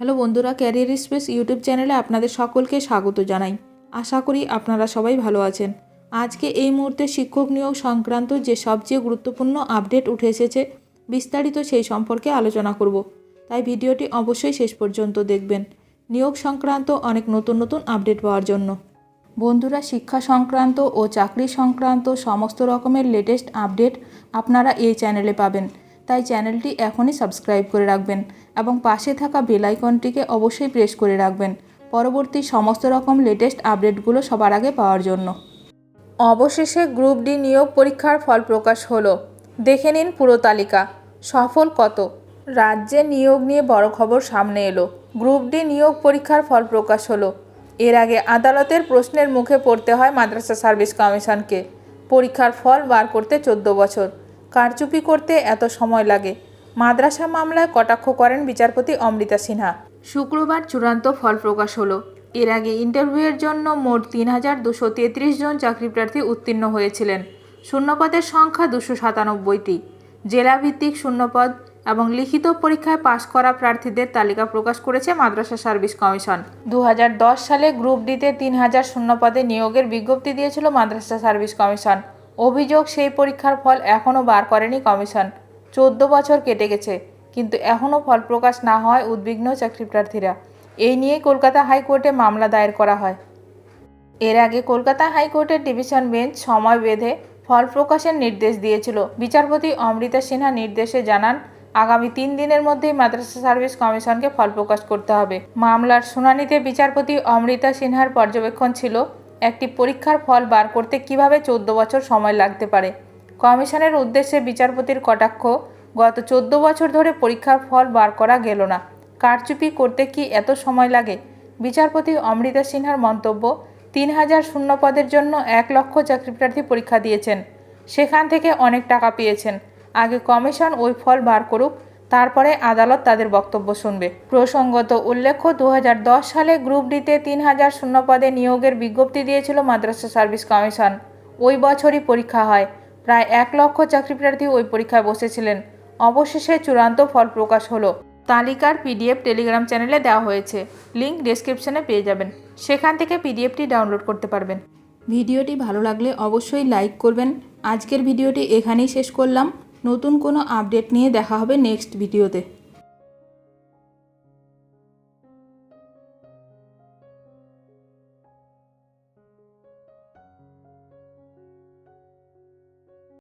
Hello বন্ধুরা, career space YouTube চ্যানেলে আপনাদের সকলকে স্বাগত জানাই। আশা করি আপনারা সবাই ভালো আছেন। আজকে এই মুহূর্তে শিক্ষক নিয়োগ সংক্রান্ত যে সবচেয়ে গুরুত্বপূর্ণ আপডেট উঠে এসেছে, বিস্তারিত সেই সম্পর্কে আলোচনা করব। তাই ভিডিওটি অবশ্যই শেষ পর্যন্ত দেখবেন নিয়োগ সংক্রান্ত অনেক নতুন নতুন আপডেট পাওয়ার জন্য। বন্ধুরা, শিক্ষা সংক্রান্ত ও চাকরি সংক্রান্ত সমস্ত রকমের লেটেস্ট আপডেট আপনারা এই চ্যানেলে পাবেন। তাই চ্যানেলটি এখনই সাবস্ক্রাইব করে রাখবেন এবং পাশে থাকা বেল আইকনটিকে অবশ্যই প্রেস করে রাখবেন পরবর্তী সমস্ত রকম লেটেস্ট আপডেটগুলো সবার আগে পাওয়ার জন্য। অবশেষে গ্রুপ ডি নিয়োগ পরীক্ষার ফল প্রকাশ হলো। দেখে নিন পুরো তালিকা। সফল কত? রাজ্যে নিয়োগ নিয়ে বড় খবর সামনে এলো। গ্রুপ ডি নিয়োগ পরীক্ষার ফল প্রকাশ হলো। এর আগে আদালতের প্রশ্নের মুখে পড়তে হয় মাদ্রাসা সার্ভিস কমিশনকে। পরীক্ষার ফল বার করতে 14 বছর, কারচুপি করতে এত সময় লাগে। মাদ্রাসা মামলায় কটাক্ষ করেন বিচারপতি অমৃতা সিনহা। শুক্রবার চূড়ান্ত ফল প্রকাশ হলো। এর আগে ইন্টারভিউয়ের জন্য মোট 3233 জন চাকরিপ্রার্থী উত্তীর্ণ হয়েছিলেন। শূন্যপদের সংখ্যা 297টি। জেলাভিত্তিক শূন্যপদ এবং লিখিত পরীক্ষায় পাশ করা প্রার্থীদের তালিকা প্রকাশ করেছে মাদ্রাসা সার্ভিস কমিশন। 2010 সালে গ্রুপ ডিতে 3000 শূন্যপদে নিয়োগের বিজ্ঞপ্তি দিয়েছিল মাদ্রাসা সার্ভিস কমিশন। অভিযোগ, সেই পরীক্ষার ফল এখনও বার করেনি কমিশন। 14 বছর কেটে গেছে, কিন্তু এখনও ফল প্রকাশ না হওয়ায় উদ্বিগ্ন চাকরিপ্রার্থীরা। এই নিয়ে কলকাতা হাইকোর্টে মামলা দায়ের করা হয়। এর আগে কলকাতা হাইকোর্টের ডিভিশন বেঞ্চ সময় বেঁধে ফল প্রকাশের নির্দেশ দিয়েছিল। বিচারপতি অমৃতা সিনহা নির্দেশে জানান, আগামী 3 দিনের মধ্যেই মাদ্রাসা সার্ভিস কমিশনকে ফল প্রকাশ করতে হবে। মামলার শুনানিতে বিচারপতি অমৃতা সিনহার পর্যবেক্ষণ ছিল, একটি পরীক্ষার ফল বার করতে কিভাবে 14 বছর সময় লাগতে পারে। কমিশনের উদ্দেশ্যে বিচারপতির কটাক্ষ, গত 14 বছর ধরে পরীক্ষার ফল বার করা গেল না, কারচুপি করতে কি এত সময় লাগে? বিচারপতি অমৃতা সিনহার মন্তব্য, 3000 শূন্যপদের জন্য 1 লক্ষ চাকরিপ্রার্থী পরীক্ষা দিয়েছেন, সেখান থেকে অনেক টাকা পেয়েছেন। আগে কমিশন ওই ফল বার করুক, তারপরে আদালত তাদের বক্তব্য শুনবে। প্রসঙ্গত উল্লেখ্য, 2010 সালে গ্রুপ ডিতে 3000 শূন্যপদে নিয়োগের বিজ্ঞপ্তি দিয়েছিল মাদ্রাসা সার্ভিস কমিশন। ওই বছরই পরীক্ষা হয়। প্রায় 1 লক্ষ চাকরিপ্রার্থী ওই পরীক্ষায় বসেছিলেন। অবশেষে চূড়ান্ত ফল প্রকাশ হলো। তালিকার পিডিএফ টেলিগ্রাম চ্যানেলে দেওয়া হয়েছে, লিঙ্ক ডেসক্রিপশনে পেয়ে যাবেন। সেখান থেকে পিডিএফটি ডাউনলোড করতে পারবেন। ভিডিওটি ভালো লাগলে অবশ্যই লাইক করবেন। আজকের ভিডিওটি এখানেই শেষ করলাম। নতুন কোনো আপডেট নিয়ে দেখা হবে নেক্সট ভিডিওতে।